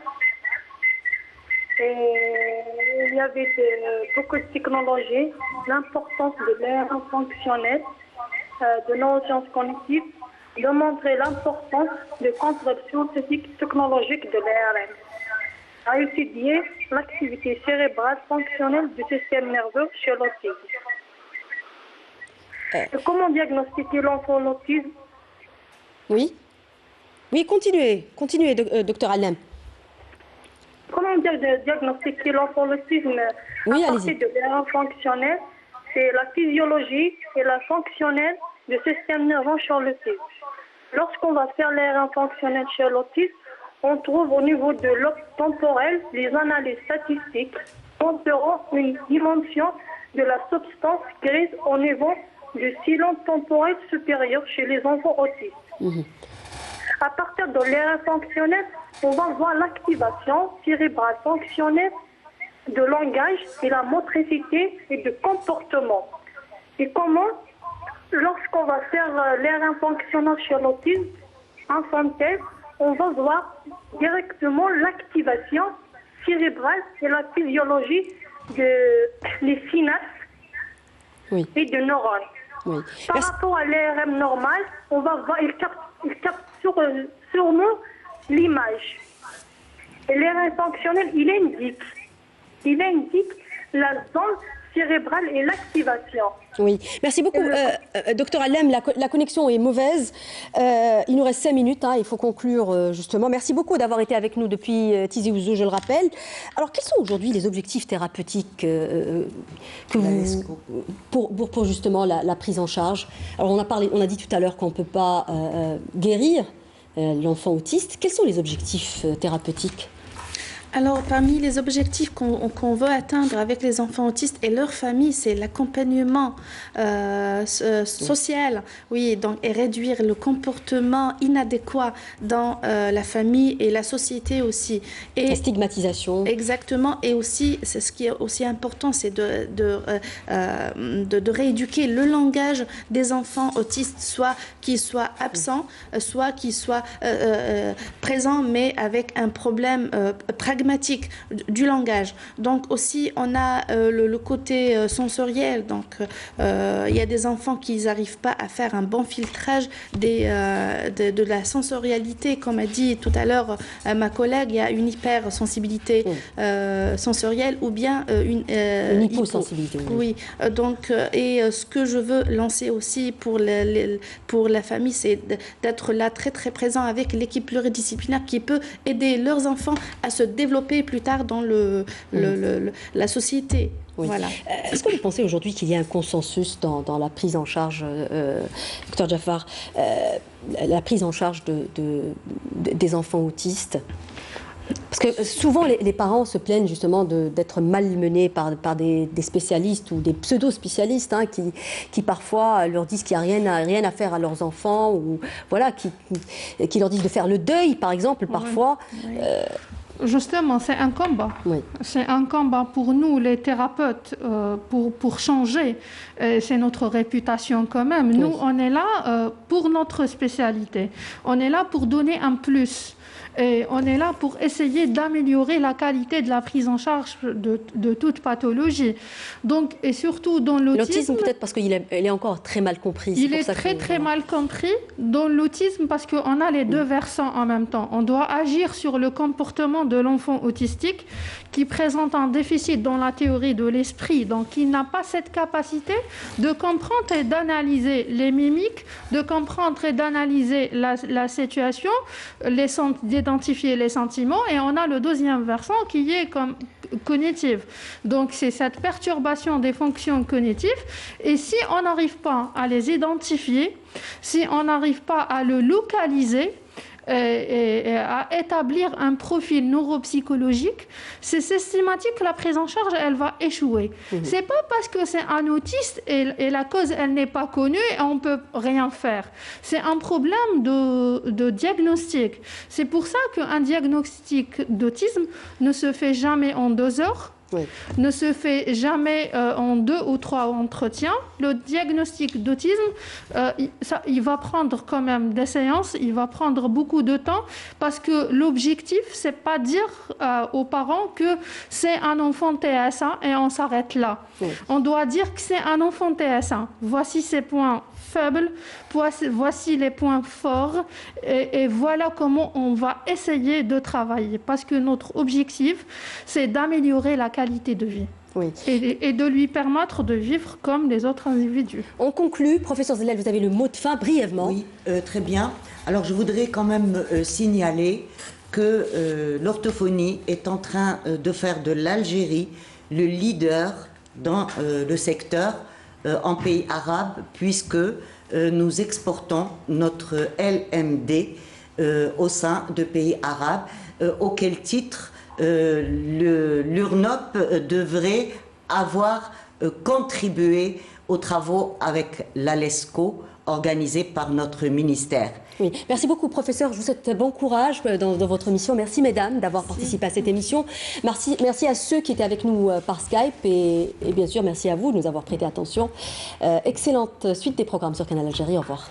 Et il y avait beaucoup de technologies, l'importance de l'IRM fonctionnel, de neurosciences cognitives, de montrer l'importance du contrôle scientifique et technologique de l'IRM, à étudier l'activité cérébrale fonctionnelle du système nerveux chez l'autisme. Comment diagnostiquer l'enfant l'autisme? Oui. Oui, continuez, docteur Allem. Comment diagnostiquer l'enfant l'autisme Oui, à partir de l'IRM fonctionnel? C'est la physiologie et la fonctionnelle du système nerveux chez l'autisme. Lorsqu'on va faire l'IRM fonctionnel chez l'autisme, on trouve au niveau de l'aube temporelle les analyses statistiques montreront une dimension de la substance grise au niveau du sillon temporel supérieur chez les enfants autistes. À partir de l'IRM fonctionnel, on va voir l'activation cérébrale fonctionnelle de langage et la motricité et de comportement. Et comment, lorsqu'on va faire l'IRM fonctionnel chez l'autisme, en synthèse, on va voir directement l'activation cérébrale et la physiologie des synapses et des neurones. Oui. Par rapport à l'IRM normal, on va voir, il capte sûrement l'image. Et l'IRM fonctionnel, il indique la zone cérébrale et l'activation. Oui, merci beaucoup. Docteur Allem, la connexion est mauvaise. Il nous reste 5 minutes, il faut conclure justement. Merci beaucoup d'avoir été avec nous depuis Tizi Ouzou, je le rappelle. Alors, quels sont aujourd'hui les objectifs thérapeutiques pour justement la prise en charge? Alors, on a dit tout à l'heure qu'on ne peut pas guérir l'enfant autiste. Quels sont les objectifs thérapeutiques? Alors, parmi les objectifs qu'on veut atteindre avec les enfants autistes et leurs familles, c'est l'accompagnement social, donc, et réduire le comportement inadéquat dans la famille et la société aussi. Et la stigmatisation. Exactement, et aussi, c'est ce qui est aussi important, c'est de rééduquer le langage des enfants autistes, soit qu'ils soient absents, soit qu'ils soient présents, mais avec un problème pragmatique du langage. Donc aussi, on a le côté sensoriel. Donc, il y a des enfants qui n'arrivent pas à faire un bon filtrage de la sensorialité. Comme a dit tout à l'heure ma collègue, il y a une hypersensibilité sensorielle ou bien une hyposensibilité. Oui. Donc, et ce que je veux lancer aussi pour la famille, c'est d'être là très très présent avec l'équipe pluridisciplinaire qui peut aider leurs enfants à se développer plus tard dans la société. Oui. Voilà. Est-ce que vous pensez aujourd'hui qu'il y a un consensus dans la prise en charge, Dr Jaffar, la prise en charge des enfants autistes? Parce que souvent, les parents se plaignent justement d'être malmenés par des spécialistes ou des pseudo-spécialistes qui parfois leur disent qu'il n'y a rien à faire à leurs enfants ou voilà, qui leur disent de faire le deuil, par exemple, parfois. Oui. Justement, c'est un combat. Oui. C'est un combat pour nous, les thérapeutes, pour changer. C'est notre réputation quand même. Nous, on est là pour notre spécialité. On est là pour donner un plus. Et on est là pour essayer d'améliorer la qualité de la prise en charge de toute pathologie. Donc, et surtout dans l'autisme... L'autisme, peut-être parce qu'il est encore très mal compris. Il est très mal compris dans l'autisme parce qu'on a les deux versants en même temps. On doit agir sur le comportement de l'enfant autistique qui présente un déficit dans la théorie de l'esprit. Donc, il n'a pas cette capacité de comprendre et d'analyser les mimiques, de comprendre et d'analyser la situation, d'identifier les sentiments, et on a le deuxième versant qui est comme cognitive. Donc c'est cette perturbation des fonctions cognitives, et si on n'arrive pas à les identifier, si on n'arrive pas à le localiser et à établir un profil neuropsychologique, c'est systématique que la prise en charge, elle va échouer. C'est pas parce que c'est un autiste et la cause, elle n'est pas connue et on peut rien faire. C'est un problème de diagnostic. C'est pour ça qu'un diagnostic d'autisme ne se fait jamais en 2 heures. ne se fait jamais en 2 ou 3 entretiens. Le diagnostic d'autisme, il va prendre quand même des séances, il va prendre beaucoup de temps parce que l'objectif, c'est pas dire aux parents que c'est un enfant TSA et on s'arrête là. On doit dire que c'est un enfant TSA. Voici ses points faibles, voici les points forts et voilà comment on va essayer de travailler parce que notre objectif, c'est d'améliorer la qualité de vie. Et de lui permettre de vivre comme les autres individus. On conclut. Professeur Zellel, vous avez le mot de fin brièvement. Oui, très bien. Alors je voudrais quand même signaler que l'orthophonie est en train de faire de l'Algérie le leader dans le secteur en pays arabes, puisque nous exportons notre LMD au sein de pays arabes, auquel titre l'URNOP devrait avoir contribué aux travaux avec l'ALESCO organisés par notre ministère. Oui, merci beaucoup professeur, je vous souhaite bon courage dans votre mission. Merci mesdames d'avoir participé à cette émission. Merci à ceux qui étaient avec nous par Skype et bien sûr merci à vous de nous avoir prêté attention. Excellente suite des programmes sur Canal Algérie, au revoir.